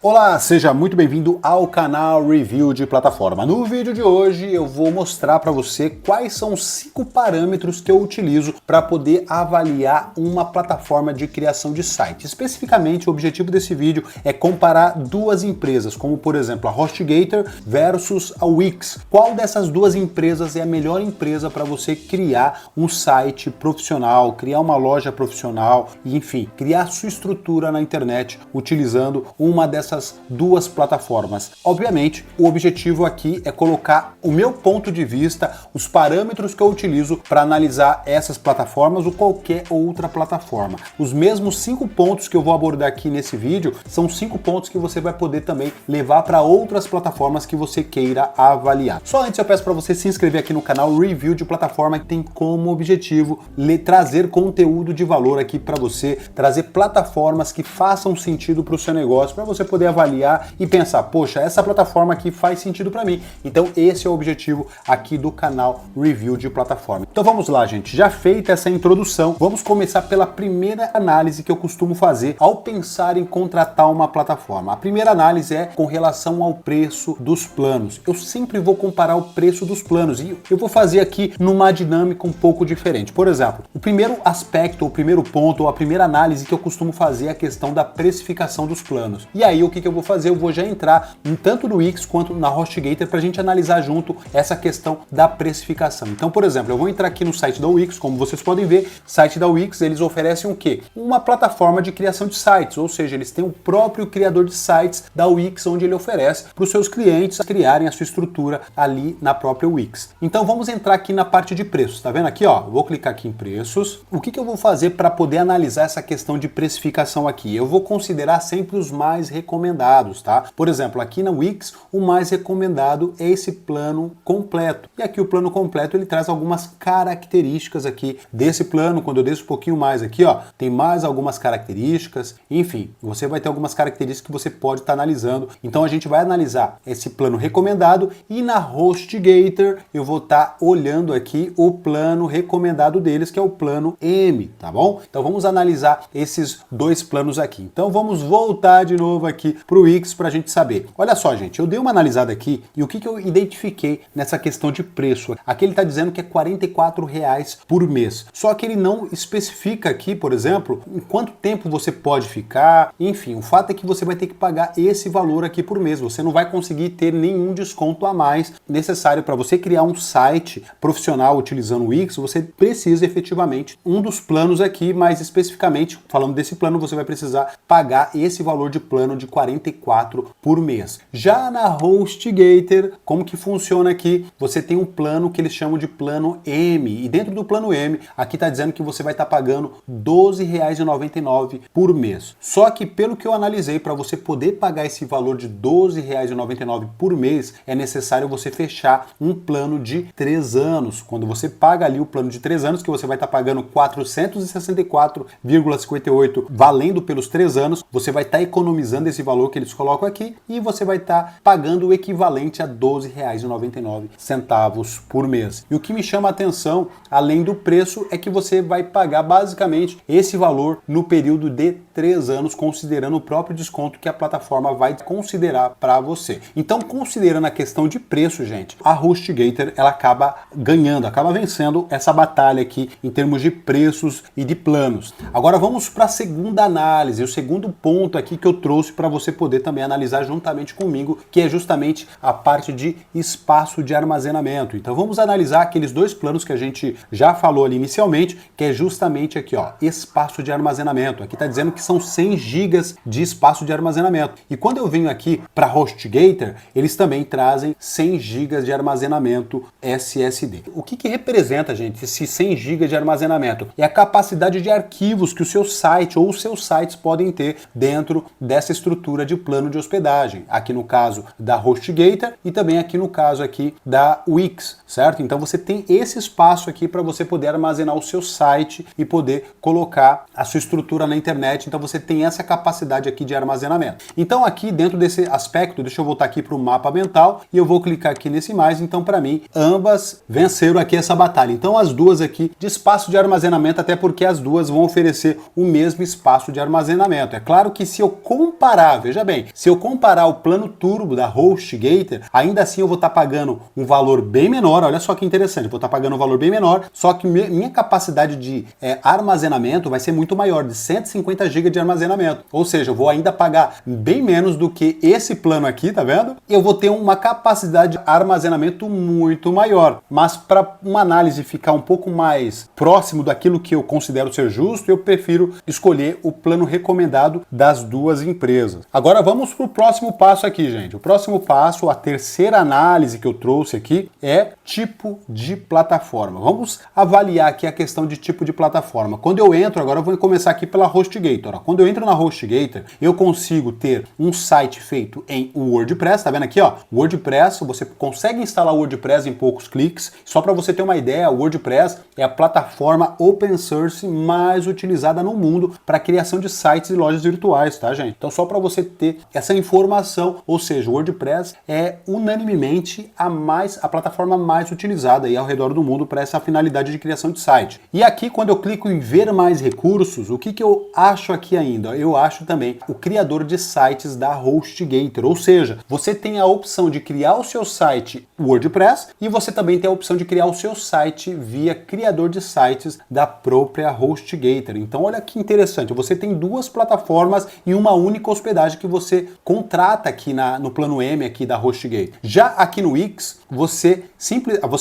Olá, seja muito bem-vindo ao canal Review de Plataforma. No vídeo de hoje eu vou mostrar para você quais são os 5 parâmetros que eu utilizo para poder avaliar uma plataforma de criação de site. Especificamente, o objetivo desse vídeo é comparar duas empresas, como por exemplo a HostGator versus a Wix. Qual dessas duas empresas é a melhor empresa para você criar um site profissional, criar uma loja profissional, e, enfim, criar sua estrutura na internet utilizando uma dessas duas plataformas. Obviamente, o objetivo aqui é colocar o meu ponto de vista, os parâmetros que eu utilizo para analisar essas plataformas ou qualquer outra plataforma. Os mesmos 5 pontos que eu vou abordar aqui nesse vídeo são 5 pontos que você vai poder também levar para outras plataformas que você queira avaliar. Só antes eu peço para você se inscrever aqui no canal Review de Plataforma, que tem como objetivo trazer conteúdo de valor aqui para você, trazer plataformas que façam sentido para o seu negócio, para você poder avaliar e pensar, poxa, essa plataforma aqui faz sentido para mim. Então esse é o objetivo aqui do canal Review de Plataforma. Então vamos lá, gente. Já feita essa introdução, vamos começar pela primeira análise que eu costumo fazer ao pensar em contratar uma plataforma. A primeira análise é com relação ao preço dos planos. Eu sempre vou comparar o preço dos planos e eu vou fazer aqui numa dinâmica um pouco diferente. Por exemplo, o primeiro aspecto, o primeiro ponto, ou a primeira análise que eu costumo fazer é a questão da precificação dos planos. E aí o que eu vou fazer? Eu vou já entrar tanto no Wix quanto na HostGator para a gente analisar junto essa questão da precificação. Então, por exemplo, eu vou entrar aqui no site da Wix, como vocês podem ver, site da Wix, eles oferecem o quê? Uma plataforma de criação de sites, ou seja, eles têm o próprio criador de sites da Wix, onde ele oferece para os seus clientes criarem a sua estrutura ali na própria Wix. Então vamos entrar aqui na parte de preços, tá vendo aqui, ó? Eu vou clicar aqui em preços. O que eu vou fazer para poder analisar essa questão de precificação aqui? Eu vou considerar sempre os mais recomendados, tá? Por exemplo, aqui na Wix, o mais recomendado é esse plano completo. E aqui o plano completo, ele traz algumas características aqui desse plano. Quando eu desço um pouquinho mais aqui, ó, tem mais algumas características. Enfim, você vai ter algumas características que você pode estar analisando. Então a gente vai analisar esse plano recomendado e na HostGator eu vou estar olhando aqui o plano recomendado deles, que é o plano M, tá bom? Então vamos analisar esses dois planos aqui. Então vamos voltar de novo aqui para o Wix para a gente saber. Olha só, gente, eu dei uma analisada aqui e o que eu identifiquei nessa questão de preço. Aqui ele está dizendo que é R$44 por mês. Só que ele não especifica aqui, por exemplo, em quanto tempo você pode ficar. Enfim, o fato é que você vai ter que pagar esse valor aqui por mês. Você não vai conseguir ter nenhum desconto a mais necessário para você criar um site profissional utilizando o Wix. Você precisa efetivamente um dos planos aqui, mais especificamente, falando desse plano, você vai precisar pagar esse valor de plano de R$44 por mês. Já na HostGator, como que funciona aqui? Você tem um plano que eles chamam de plano M, e dentro do plano M, aqui está dizendo que você vai estar pagando R$12,99 por mês. Só que pelo que eu analisei, para você poder pagar esse valor de R$12,99 por mês, é necessário você fechar um plano de 3 anos. Quando você paga ali o plano de 3 anos, que você vai estar pagando R$464,58 valendo pelos 3 anos, você vai estar economizando esse valor que eles colocam aqui e você vai estar pagando o equivalente a R$12,99 por mês. E o que me chama a atenção, além do preço, é que você vai pagar basicamente esse valor no período de 3 anos, considerando o próprio desconto que a plataforma vai considerar para você. Então, considerando a questão de preço, gente, a HostGator ela acaba ganhando, acaba vencendo essa batalha aqui em termos de preços e de planos. Agora vamos para a segunda análise, o segundo ponto aqui que eu trouxe para você poder também analisar juntamente comigo, que é justamente a parte de espaço de armazenamento. Então vamos analisar aqueles dois planos que a gente já falou ali inicialmente, que é justamente aqui, ó, espaço de armazenamento. Aqui está dizendo que são 100 gigas de espaço de armazenamento. E quando eu venho aqui para HostGator, eles também trazem 100 gigas de armazenamento SSD. O que representa, gente, esse 100 gigas de armazenamento? É a capacidade de arquivos que o seu site ou os seus sites podem ter dentro dessa estrutura de plano de hospedagem. Aqui no caso da HostGator e também aqui no caso aqui da Wix, certo? Então você tem esse espaço aqui para você poder armazenar o seu site e poder colocar a sua estrutura na internet. Então você tem essa capacidade aqui de armazenamento. Então aqui dentro desse aspecto, deixa eu voltar aqui para o mapa mental e eu vou clicar aqui nesse mais. Então para mim, ambas venceram aqui essa batalha. Então as duas aqui de espaço de armazenamento, até porque as duas vão oferecer o mesmo espaço de armazenamento. É claro que se eu comparar Ah, veja bem, se eu comparar o plano Turbo da HostGator, ainda assim eu vou estar pagando um valor bem menor. Olha só que interessante, eu vou estar pagando um valor bem menor, só que minha capacidade de armazenamento vai ser muito maior, de 150 GB de armazenamento. Ou seja, eu vou ainda pagar bem menos do que esse plano aqui, tá vendo? E eu vou ter uma capacidade de armazenamento muito maior. Mas para uma análise ficar um pouco mais próximo daquilo que eu considero ser justo, eu prefiro escolher o plano recomendado das duas empresas. Agora vamos para o próximo passo aqui, gente. O próximo passo, a terceira análise que eu trouxe aqui é tipo de plataforma. Vamos avaliar aqui a questão de tipo de plataforma. Quando eu entro, agora eu vou começar aqui pela HostGator. Quando eu entro na HostGator, eu consigo ter um site feito em WordPress, tá vendo aqui, ó? WordPress, você consegue instalar o WordPress em poucos cliques. Só para você ter uma ideia, o WordPress é a plataforma open source mais utilizada no mundo para criação de sites e lojas virtuais, tá, gente? Então só para você ter essa informação, ou seja, o WordPress é unanimemente a plataforma mais utilizada aí ao redor do mundo para essa finalidade de criação de site. E aqui, quando eu clico em ver mais recursos, o que eu acho aqui ainda? Eu acho também o criador de sites da HostGator, ou seja, você tem a opção de criar o seu site WordPress e você também tem a opção de criar o seu site via criador de sites da própria HostGator. Então olha que interessante, você tem duas plataformas e uma única hospedagem que você contrata aqui no plano M aqui da HostGator. Já aqui no Wix, você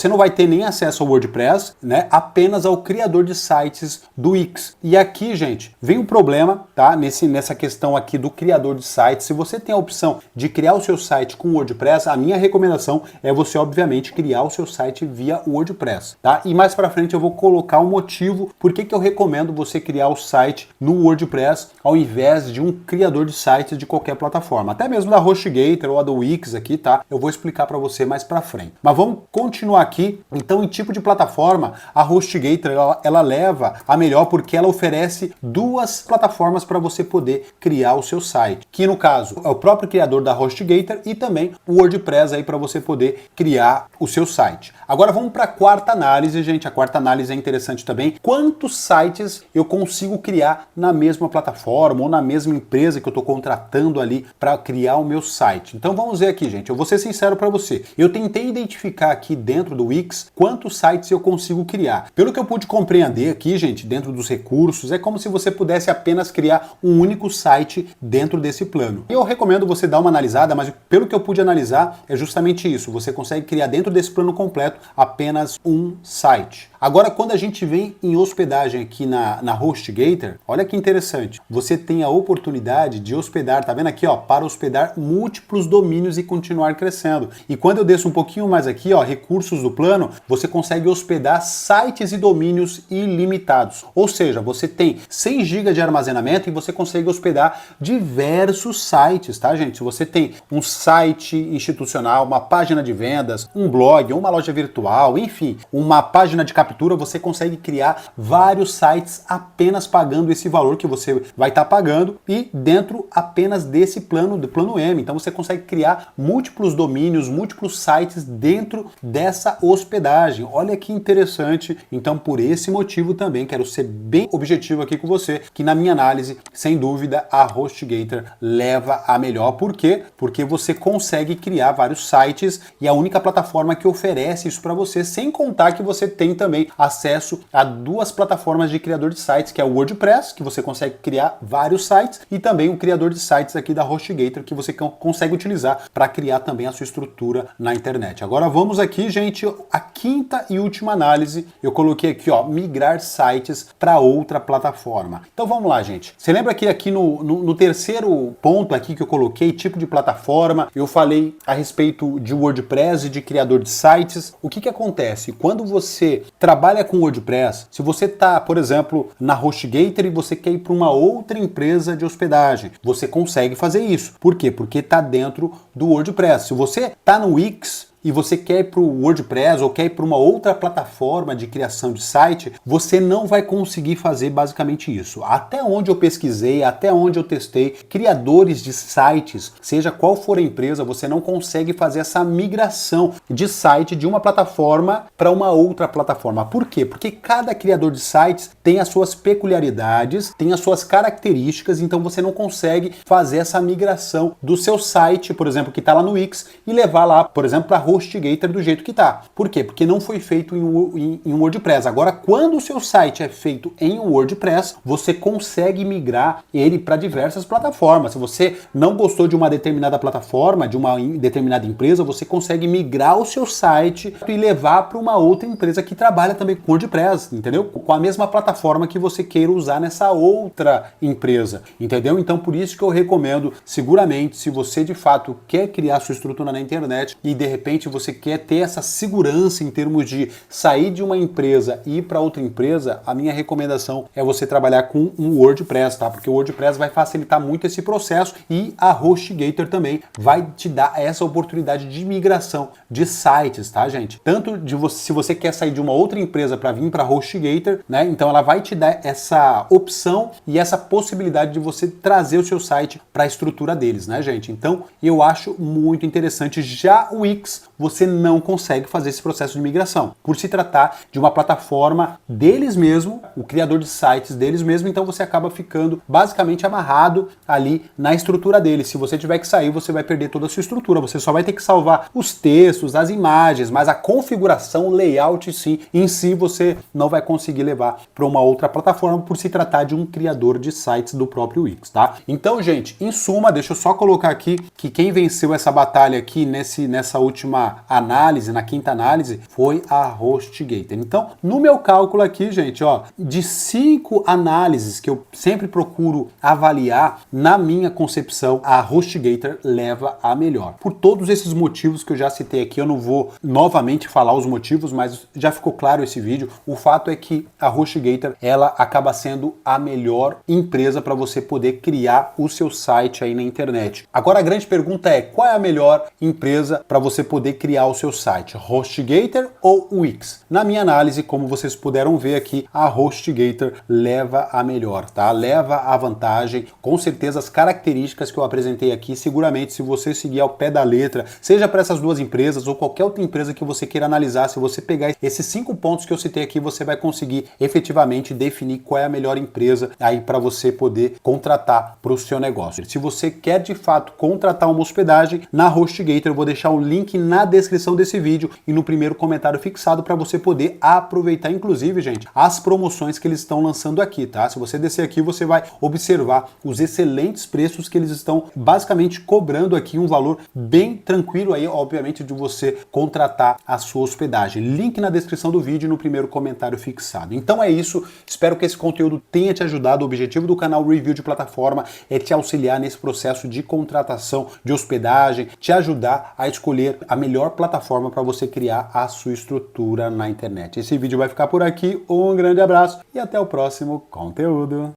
não vai ter nem acesso ao WordPress, né? Apenas ao criador de sites do Wix. E aqui, gente, vem um problema, tá? Nessa questão aqui do criador de sites. Se você tem a opção de criar o seu site com WordPress, a minha recomendação é você, obviamente, criar o seu site via WordPress, tá? E mais para frente eu vou colocar um motivo por que eu recomendo você criar o site no WordPress ao invés de um criador de sites de qualquer plataforma. Até mesmo da HostGator ou a do Wix aqui, tá? Eu vou explicar para você mais para frente. Mas vamos continuar aqui. Então, em tipo de plataforma, a HostGator ela leva a melhor porque ela oferece duas plataformas para você poder criar o seu site, que no caso é o próprio criador da HostGator e também o WordPress aí para você poder criar o seu site. Agora vamos para a quarta análise, gente. A quarta análise é interessante também. Quantos sites eu consigo criar na mesma plataforma ou na mesma empresa que eu estou contratando ali para criar o meu site? Então vamos ver aqui, gente. Eu vou ser sincero para você. Eu tentei identificar aqui dentro do Wix quantos sites eu consigo criar. Pelo que eu pude compreender aqui, gente, dentro dos recursos, é como se você pudesse apenas criar um único site dentro desse plano. Eu recomendo você dar uma analisada, mas pelo que eu pude analisar, é justamente isso. Você consegue criar dentro desse plano completo apenas um site. Agora, quando a gente vem em hospedagem aqui na HostGator, olha que interessante. Você tem a oportunidade de hospedar, tá vendo aqui, ó, para hospedar múltiplos domínios e continuar crescendo. E quando eu desço um pouquinho mais aqui, ó, recursos do plano, você consegue hospedar sites e domínios ilimitados. Ou seja, você tem 100 GB de armazenamento e você consegue hospedar diversos sites, tá, gente? Se você tem um site institucional, uma página de vendas, um blog, uma loja virtual, enfim, uma página de captura, você consegue criar vários sites apenas pagando esse valor que você vai estar pagando e dentro apenas desse plano, do plano M. Então você consegue criar múltiplos domínios, múltiplos sites dentro dessa hospedagem. Olha que interessante. Então por esse motivo também quero ser bem objetivo aqui com você, que na minha análise, sem dúvida, a HostGator leva a melhor. Por quê? Porque você consegue criar vários sites e a única plataforma que oferece isso para você, sem contar que você tem também acesso a duas plataformas de criador de sites, que é o WordPress, que você consegue criar vários sites, e também o criador de sites aqui da HostGator, que você consegue utilizar para criar também a sua estrutura na internet. Agora vamos aqui, gente, a quinta e última análise. Eu coloquei aqui, ó, migrar sites para outra plataforma. Então vamos lá, gente. Você lembra que aqui no terceiro ponto aqui que eu coloquei, tipo de plataforma, eu falei a respeito de WordPress e de criador de sites. O que acontece? Quando você trabalha com WordPress, se você está, por exemplo, na HostGator e você quer ir para uma outra empresa de hospedagem, você consegue fazer isso. Por quê? Porque está dentro do WordPress. Se você está no Wix, e você quer ir para o WordPress ou quer ir para uma outra plataforma de criação de site, você não vai conseguir fazer basicamente isso. Até onde eu pesquisei, até onde eu testei, criadores de sites, seja qual for a empresa, você não consegue fazer essa migração de site de uma plataforma para uma outra plataforma. Por quê? Porque cada criador de sites tem as suas peculiaridades, tem as suas características, então você não consegue fazer essa migração do seu site, por exemplo, que está lá no Wix, e levar lá, por exemplo, para HostGator do jeito que está. Por quê? Porque não foi feito em WordPress. Agora, quando o seu site é feito em WordPress, você consegue migrar ele para diversas plataformas. Se você não gostou de uma determinada plataforma, de uma determinada empresa, você consegue migrar o seu site e levar para uma outra empresa que trabalha também com WordPress, entendeu? Com a mesma plataforma que você queira usar nessa outra empresa, entendeu? Então, por isso que eu recomendo, seguramente, se você de fato quer criar sua estrutura na internet e de repente você quer ter essa segurança em termos de sair de uma empresa e ir para outra empresa, a minha recomendação é você trabalhar com um WordPress, tá? Porque o WordPress vai facilitar muito esse processo e a HostGator também vai te dar essa oportunidade de migração de sites, tá, gente? Tanto de você, se você quer sair de uma outra empresa para vir para a HostGator, né? Então ela vai te dar essa opção e essa possibilidade de você trazer o seu site para a estrutura deles, né, gente? Então eu acho muito interessante. Já o Wix, você não consegue fazer esse processo de migração, por se tratar de uma plataforma deles mesmo, o criador de sites deles mesmo, então você acaba ficando basicamente amarrado ali na estrutura deles. Se você tiver que sair, você vai perder toda a sua estrutura, você só vai ter que salvar os textos, as imagens, mas a configuração, o layout sim, em si você não vai conseguir levar para uma outra plataforma por se tratar de um criador de sites do próprio Wix, tá? Então, gente, em suma, deixa eu só colocar aqui que quem venceu essa batalha aqui nessa última análise, na quinta análise, foi a HostGator. Então, no meu cálculo aqui, gente, ó, de 5 análises que eu sempre procuro avaliar, na minha concepção, a HostGator leva a melhor. Por todos esses motivos que eu já citei aqui, eu não vou novamente falar os motivos, mas já ficou claro esse vídeo. O fato é que a HostGator, ela acaba sendo a melhor empresa para você poder criar o seu site aí na internet. Agora a grande pergunta é, qual é a melhor empresa para você poder criar o seu site? HostGator ou Wix? Na minha análise, como vocês puderam ver aqui, a HostGator leva a melhor, tá? Leva a vantagem. Com certeza as características que eu apresentei aqui, seguramente se você seguir ao pé da letra, seja para essas duas empresas ou qualquer outra empresa que você queira analisar, se você pegar esses 5 pontos que eu citei aqui, você vai conseguir efetivamente definir qual é a melhor empresa aí para você poder contratar para o seu negócio. Se você quer de fato contratar uma hospedagem, na HostGator eu vou deixar o link na descrição desse vídeo e no primeiro comentário fixado para você poder aproveitar, inclusive, gente, as promoções que eles estão lançando aqui, tá? Se você descer aqui, você vai observar os excelentes preços que eles estão basicamente cobrando aqui, um valor bem tranquilo aí, obviamente, de você contratar a sua hospedagem. Link na descrição do vídeo e no primeiro comentário fixado. Então é isso, espero que esse conteúdo tenha te ajudado. O objetivo do canal Review de Plataforma é te auxiliar nesse processo de contratação de hospedagem, te ajudar a escolher a melhor plataforma para você criar a sua estrutura na internet. Esse vídeo vai ficar por aqui, um grande abraço e até o próximo conteúdo.